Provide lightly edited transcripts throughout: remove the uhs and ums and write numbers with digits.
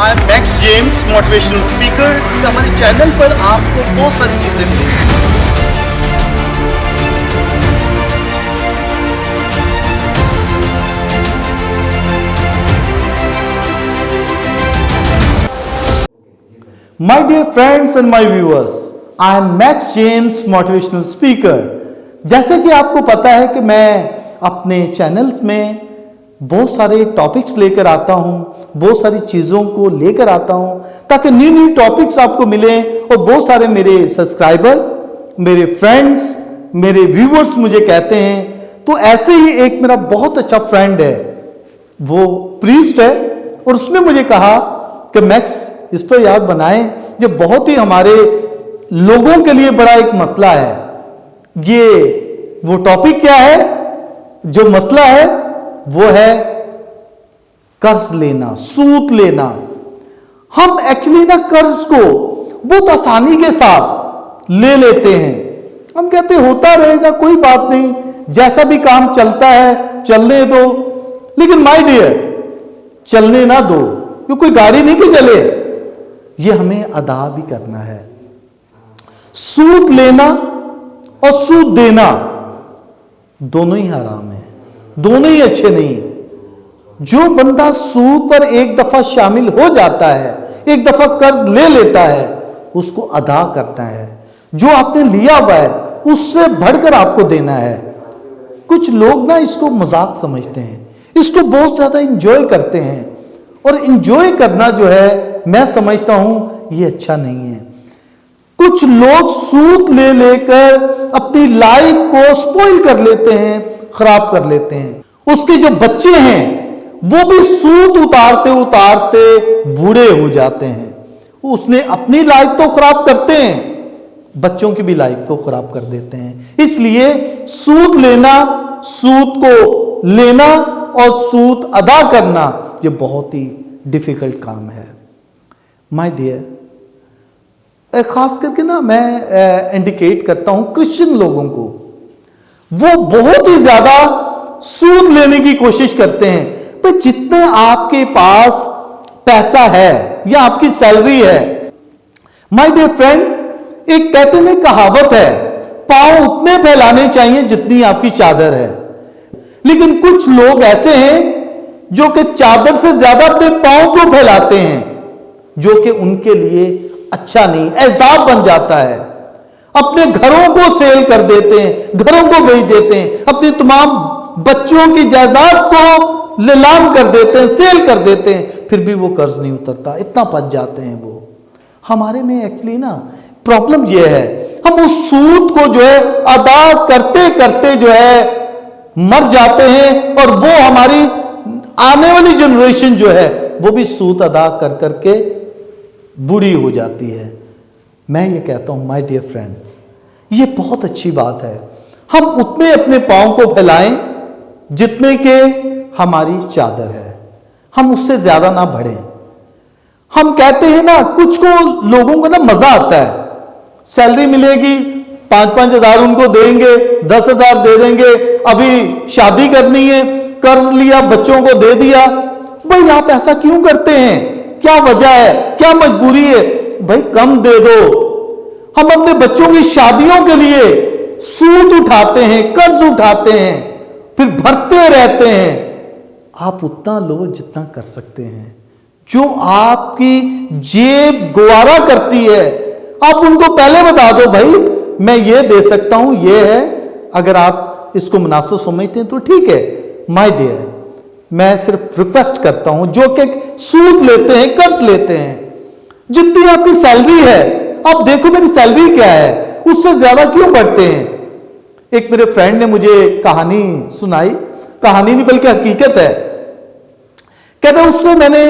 I am max James, motivational speaker. हमारे channel पर आपको बहुत सारी चीजें मिलेंगी। My dear friends and my viewers, I am Max James, motivational speaker। जैसे कि आपको पता है कि मैं अपने चैनल्स में बहुत सारे टॉपिक्स लेकर आता हूं, बहुत सारी चीज़ों को लेकर आता हूं ताकि न्यू न्यू टॉपिक्स आपको मिलें। और बहुत सारे मेरे सब्सक्राइबर, मेरे फ्रेंड्स, मेरे व्यूअर्स मुझे कहते हैं। तो ऐसे ही एक मेरा बहुत अच्छा फ्रेंड है, वो प्रीस्ट है, और उसने मुझे कहा कि मैक्स इस पर याद बनाएं, जो बहुत ही हमारे लोगों के लिए बड़ा एक मसला है। ये वो टॉपिक क्या है, जो मसला है वो है कर्ज लेना, सूद लेना। हम एक्चुअली ना कर्ज को बहुत आसानी के साथ ले लेते हैं। हम कहते होता रहेगा, कोई बात नहीं, जैसा भी काम चलता है चलने दो। लेकिन माय डियर, चलने ना दो, ये कोई गाड़ी नहीं कि चले, ये हमें अदा भी करना है। सूद लेना और सूद देना दोनों ही हराम है, दोनों ही अच्छे नहीं। जो बंदा सूद पर एक दफा शामिल हो जाता है, एक दफा कर्ज ले लेता है, उसको अदा करना है। जो आपने लिया हुआ है उससे बढ़कर आपको देना है। कुछ लोग ना इसको मजाक समझते हैं, इसको बहुत ज्यादा इंजॉय करते हैं, और इंजॉय करना जो है मैं समझता हूं ये अच्छा नहीं है। कुछ लोग सूद ले लेकर अपनी लाइफ को स्पॉइल कर लेते हैं, खराब कर लेते हैं। उसके जो बच्चे हैं वो भी सूद उतारते उतारते बूढ़े हो जाते हैं। उसने अपनी लाइफ तो खराब करते हैं, बच्चों की भी लाइफ को खराब कर देते हैं। इसलिए सूद लेना, सूद को लेना और सूद अदा करना ये बहुत ही डिफिकल्ट काम है। माय डियर, खास करके ना मैं इंडिकेट करता हूं क्रिश्चियन लोगों को, वो बहुत ही ज्यादा सूद लेने की कोशिश करते हैं। पर जितना आपके पास पैसा है या आपकी सैलरी है, माय डियर फ्रेंड, एक कहते हैं कहावत है, पांव उतने फैलाने चाहिए जितनी आपकी चादर है। लेकिन कुछ लोग ऐसे हैं जो कि चादर से ज्यादा अपने पांव को फैलाते हैं, जो कि उनके लिए अच्छा नहीं, एजाब बन जाता है। अपने घरों को सेल कर देते हैं, घरों को बेच देते हैं, अपनी तमाम बच्चों की जायदाद को नीलाम कर देते हैं, सेल कर देते हैं, फिर भी वो कर्ज नहीं उतरता, इतना पच जाते हैं वो। हमारे में एक्चुअली ना प्रॉब्लम ये है, हम उस सूद को जो है अदा करते करते जो है मर जाते हैं, और वो हमारी आने वाली जनरेशन जो है वो भी सूद अदा कर करके बूढ़ी हो जाती है। मैं ये कहता हूं माय डियर फ्रेंड्स, ये बहुत अच्छी बात है। हम उतने अपने पांव को फैलाएं जितने के हमारी चादर है, हम उससे ज्यादा ना बढ़ें। हम कहते हैं ना, कुछ को लोगों को ना मजा आता है, सैलरी मिलेगी 5-5 हजार उनको देंगे, 10 हजार दे देंगे, अभी शादी करनी है, कर्ज लिया, बच्चों को दे दिया। भाई आप ऐसा क्यों करते हैं, क्या वजह है, क्या मजबूरी है? भाई कम दे दो। हम अपने बच्चों की शादियों के लिए सूद उठाते हैं, कर्ज उठाते हैं, फिर भरते रहते हैं। आप उतना लो जितना कर सकते हैं, जो आपकी जेब गवारा करती है। आप उनको पहले बता दो, भाई मैं ये दे सकता हूं, ये है, अगर आप इसको मुनासिब समझते हैं तो ठीक है। माय डियर, मैं सिर्फ रिक्वेस्ट करता हूं, जो कि सूद लेते हैं, कर्ज लेते हैं, जितनी आपकी सैलरी है, आप देखो मेरी सैलरी क्या है, उससे ज्यादा क्यों बढ़ते हैं। एक मेरे फ्रेंड ने मुझे कहानी सुनाई, कहानी नहीं बल्कि हकीकत है। कहते उससे मैंने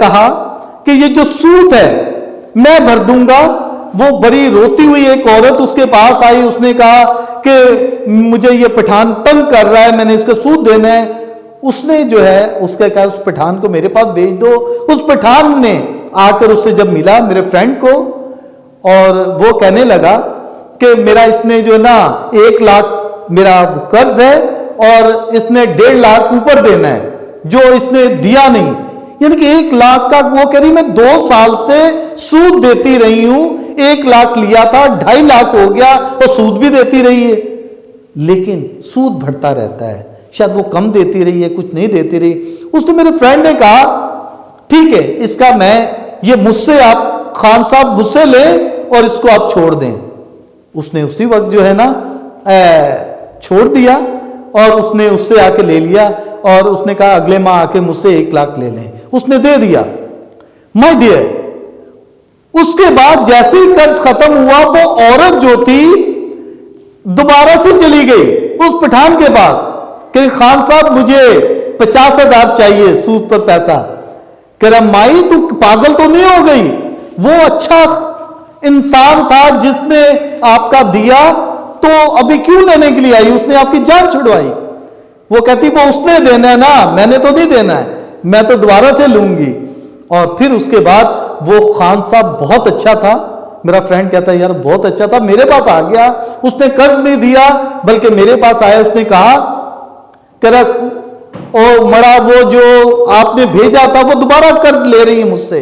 कहा कि ये जो सूद है मैं भर दूंगा। वो बड़ी रोती हुई एक औरत उसके पास आई, उसने कहा कि मुझे ये पठान तंग कर रहा है, मैंने इसका सूद देना है। उसने जो है उसका कहा, उस पठान को मेरे पास भेज दो। उस पठान ने आकर उससे जब मिला मेरे फ्रेंड को, और वो कहने लगा कि मेरा इसने जो ना 1 लाख मेरा कर्ज है, और इसने 1.5 लाख ऊपर देना है, जो इसने दिया नहीं। यानी कि 1 लाख का, वो कह रही मैं 2 साल से सूद देती रही हूं, 1 लाख लिया था 2.5 लाख हो गया और सूद भी देती रही है, लेकिन सूद बढ़ता रहता है। शायद वो कम देती रही है, कुछ नहीं देती रही। उसने, मेरे फ्रेंड ने कहा ठीक है, इसका ये मुझसे आप खान साहब मुझसे लें और इसको आप छोड़ दें। उसने उसी वक्त जो है ना छोड़ दिया और उसने उससे आके ले लिया और उसने कहा अगले माह आके मुझसे 1 लाख ले लें। उसने दे दिया। माय डियर, उसके बाद जैसे ही कर्ज खत्म हुआ, वो औरत जो थी दोबारा से चली गई उस पठान के पास कि खान साहब मुझे 50,000 चाहिए सूद पर पैसा। कह रहा माई तू पागल तो नहीं हो गई, वो अच्छा इंसान था जिसने आपका दिया, तो अभी क्यों लेने के लिए आई? उसने आपकी जान छुड़वाई। वो कहती वो उसने देना है ना, मैंने तो नहीं देना है, मैं तो दोबारा से लूंगी। और फिर उसके बाद वो खान साहब बहुत अच्छा था, मेरा फ्रेंड कहता है यार बहुत अच्छा था, मेरे पास आ गया, उसने कर्ज नहीं दिया बल्कि मेरे पास आया। उसने कहा ओ मड़ा, वो जो आपने भेजा था वो दोबारा कर्ज ले रही है मुझसे।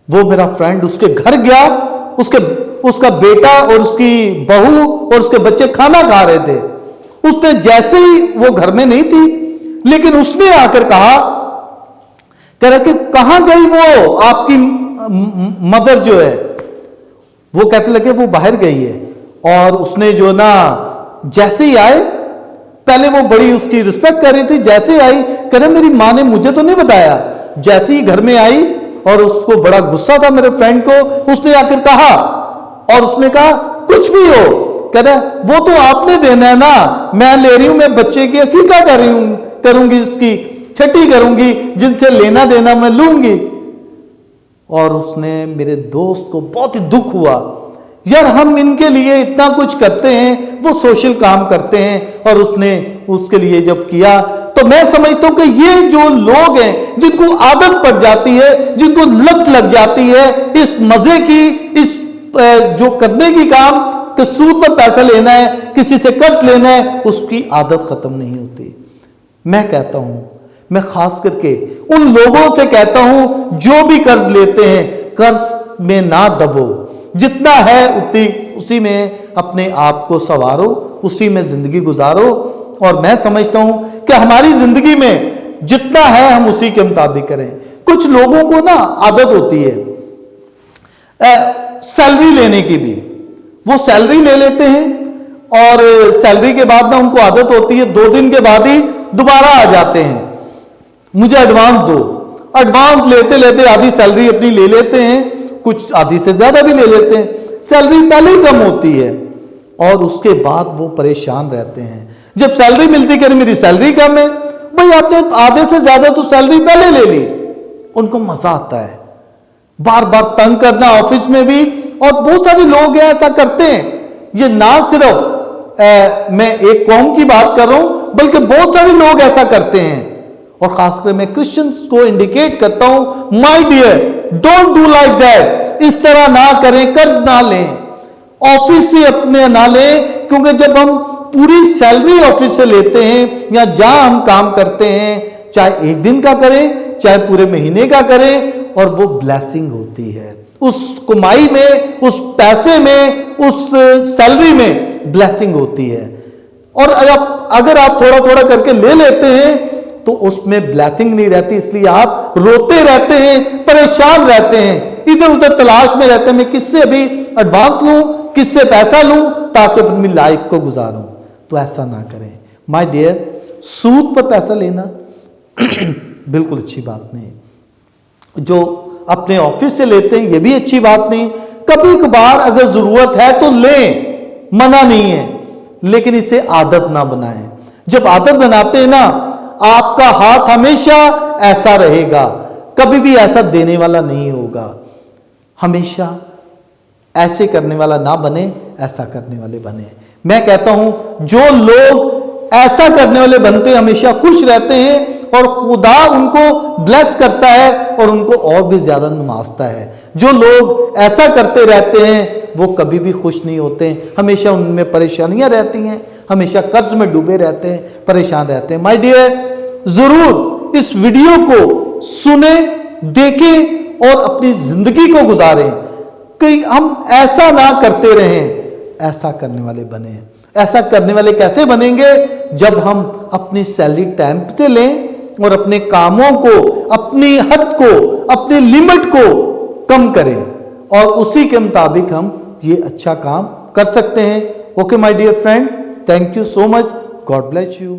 वो मेरा फ्रेंड उसके घर गया, उसका बेटा और उसकी बहू और उसके बच्चे खाना खा रहे थे। उसने जैसे ही, वो घर में नहीं थी, लेकिन उसने आकर कहा, कह रहा कि कहां गई वो आपकी मदर जो है? वो कहते लगे वो बाहर गई है। और उसने जो ना जैसे ही आए, पहले वो बड़ी उसकी रिस्पेक्ट कर रही थी, जैसे ही आई कह रहे मेरी माँ ने मुझे तो नहीं बताया। जैसे ही घर में आई और उसको बड़ा गुस्सा था मेरे फ्रेंड को, उसने आकर कहा, और उसने कहा कुछ भी हो, कह रहा वो तो आपने देना है ना, मैं ले रही हूं, मैं बच्चे की अकीका कर रही हूं, करूंगी, उसकी छठी करूंगी, जिनसे लेना देना मैं लूंगी। और उसने, मेरे दोस्त को बहुत ही दुख हुआ, यार हम इनके लिए इतना कुछ करते हैं, वो सोशल काम करते हैं, और उसने उसके लिए जब किया, तो मैं समझता हूं कि ये जो लोग हैं जिनको आदत पड़ जाती है, जिनको लत लग जाती है इस मजे की, इस जो करने की काम कि सूद पर पैसा लेना है, किसी से कर्ज लेना है, उसकी आदत खत्म नहीं होती। मैं कहता हूं, मैं खास करके उन लोगों से कहता हूं जो भी कर्ज लेते हैं, कर्ज में ना दबो, जितना है उसी में अपने आप को संवारो, उसी में जिंदगी गुजारो। और मैं समझता हूं कि हमारी जिंदगी में जितना है हम उसी के मुताबिक करें। कुछ लोगों को ना आदत होती है सैलरी लेने की भी, वो सैलरी ले लेते हैं और सैलरी के बाद ना उनको आदत होती है 2 दिन के बाद ही दोबारा आ जाते हैं, मुझे एडवांस दो। एडवांस लेते लेते आधी सैलरी अपनी ले लेते हैं, कुछ आधी से ज्यादा भी ले लेते हैं, सैलरी पहले ही कम होती है और उसके बाद वो परेशान रहते हैं। जब सैलरी मिलती कह रही मेरी सैलरी कम है, भाई आपने आधे से ज्यादा तो सैलरी पहले ले ली। उनको मजा आता है बार बार तंग करना ऑफिस में भी, और बहुत सारे लोग हैं ऐसा करते हैं। ये ना सिर्फ मैं एक कौम की बात कर रहा हूं, बल्कि बहुत सारे लोग ऐसा करते हैं। और खासकर मैं क्रिश्चियंस को इंडिकेट करता हूं, my dear don't do like that. इस तरह ना करें, कर्ज ना लें, ऑफिस से अपने ना लें, क्योंकि जब हम पूरी सैलरी ऑफिस से लेते हैं या जहां हम काम करते हैं, चाहे 1 दिन का करें चाहे पूरे महीने का करें, और वो ब्लेसिंग होती है उस कमाई में, उस पैसे में, उस सैलरी में ब्लेसिंग होती है। और अगर आप थोड़ा थोड़ा करके ले लेते हैं तो उसमें ब्लेसिंग नहीं रहती, इसलिए आप रोते रहते हैं, परेशान रहते हैं, इधर उधर तलाश में रहते हैं, मैं किससे अभी एडवांस लूं, किससे पैसा लूं ताकि अपनी लाइफ को गुजारूं। तो ऐसा ना करें माय डियर। सूद पर पैसा लेना बिल्कुल अच्छी बात नहीं। जो अपने ऑफिस से लेते हैं ये भी अच्छी बात नहीं। कभी कभार अगर जरूरत है तो लें, मना नहीं है, लेकिन इसे आदत ना बनाएं। जब आदत बनाते हैं ना, आपका हाथ हमेशा ऐसा रहेगा, कभी भी ऐसा देने वाला नहीं होगा। हमेशा ऐसे करने वाला ना बने, ऐसा करने वाले बने। मैं कहता हूं जो लोग ऐसा करने वाले बनते हैं हमेशा खुश रहते हैं, और खुदा उनको ब्लेस करता है और उनको और भी ज्यादा नवाजता है। जो लोग ऐसा करते रहते हैं वो कभी भी खुश नहीं होते, हमेशा उनमें परेशानियां रहती हैं, हमेशा कर्ज में डूबे रहते हैं, परेशान रहते हैं। माय डियर, जरूर इस वीडियो को सुने, देखें और अपनी जिंदगी को गुजारें कि हम ऐसा ना करते रहें, ऐसा करने वाले बने। ऐसा करने वाले कैसे बनेंगे? जब हम अपनी सैलरी टाइम पे लें और अपने कामों को, अपनी हद को, अपनी लिमिट को कम करें और उसी के मुताबिक हम ये अच्छा काम कर सकते हैं। Okay my dear friend, thank you so much, God bless you.